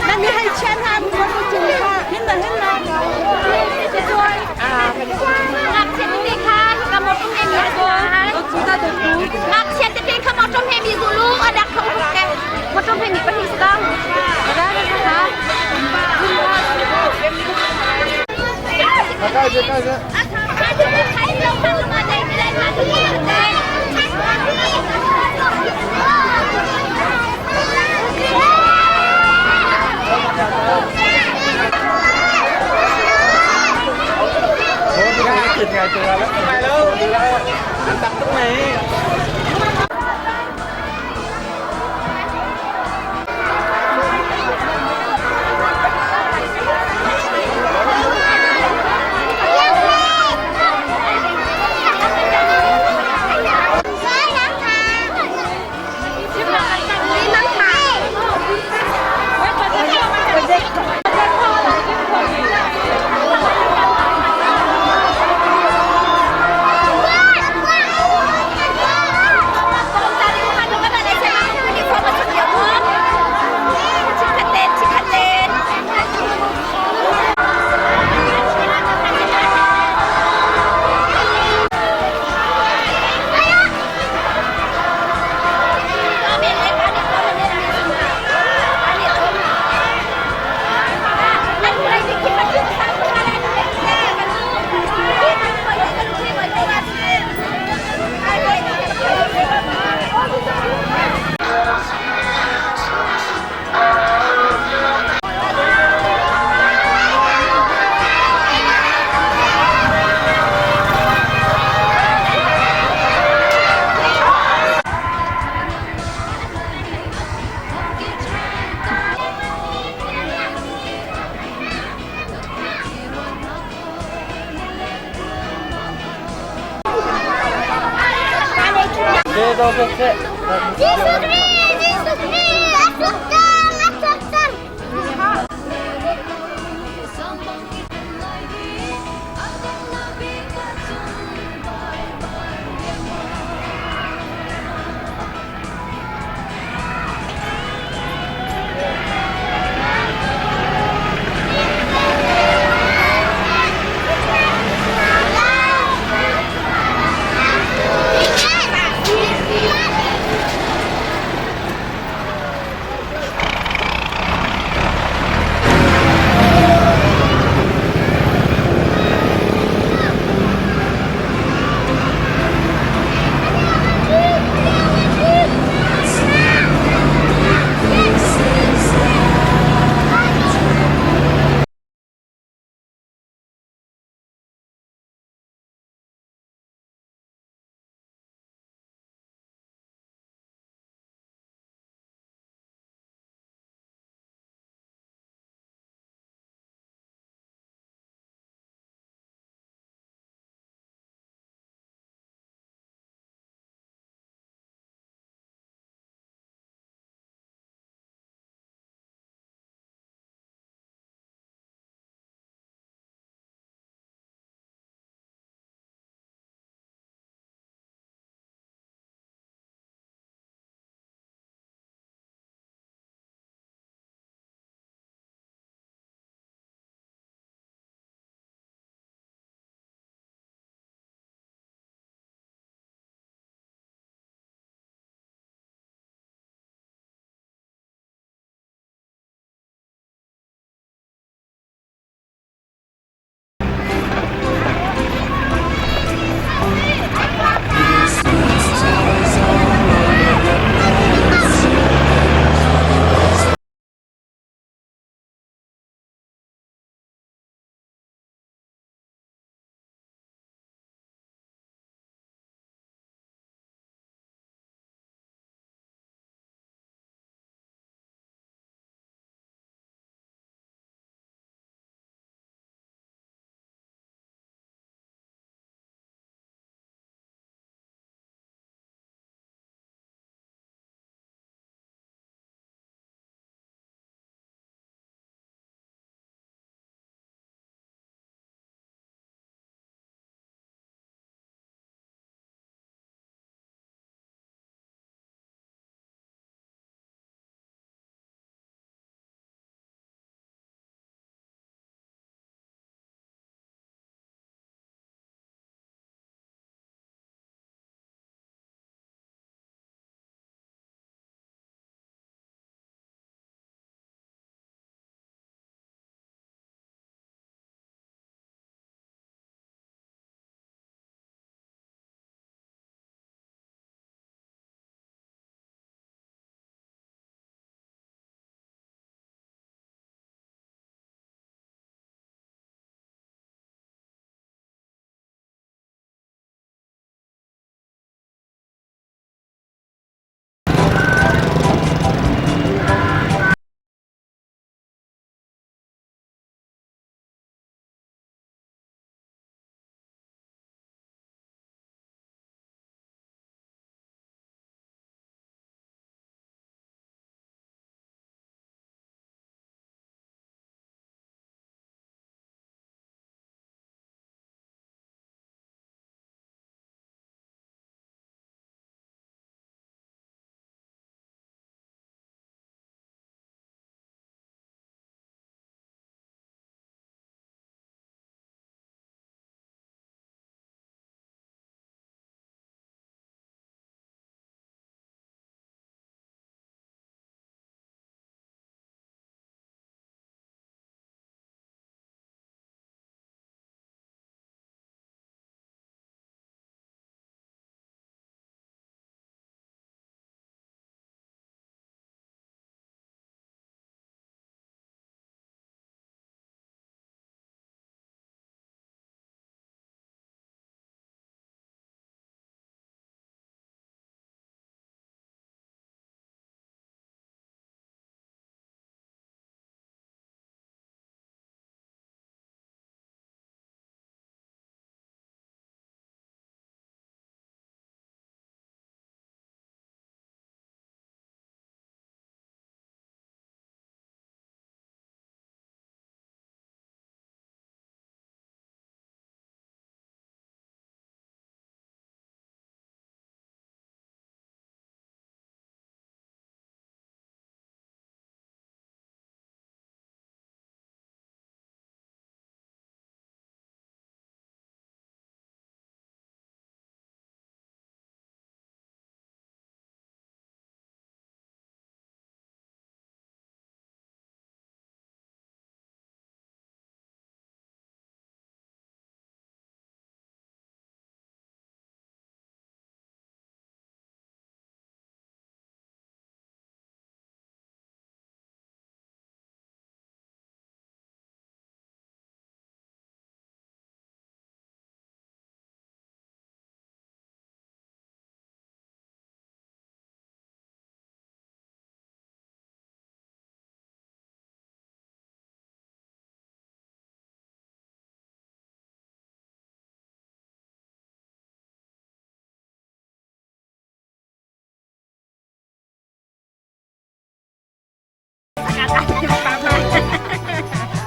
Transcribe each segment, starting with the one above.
นั่นนี่ให้เช่นทำคนจริงค่ะเห็นเลยจะช่วยงักเช่นนี้ค่ะกำมดตรงนี้มีกูงักเช่นที่ขมดตรงนี้มีกูรู้อันดับของแกมดตรงนี้มีปฏิสังได้ไหมคะใกล้จะใกล้จะใครลงมามาใจไม่ได้มาที่นี่กินไงเจอแล้วไปแล้วดูแล้วตักตรงไหน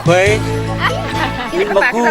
Kue. Ini baku.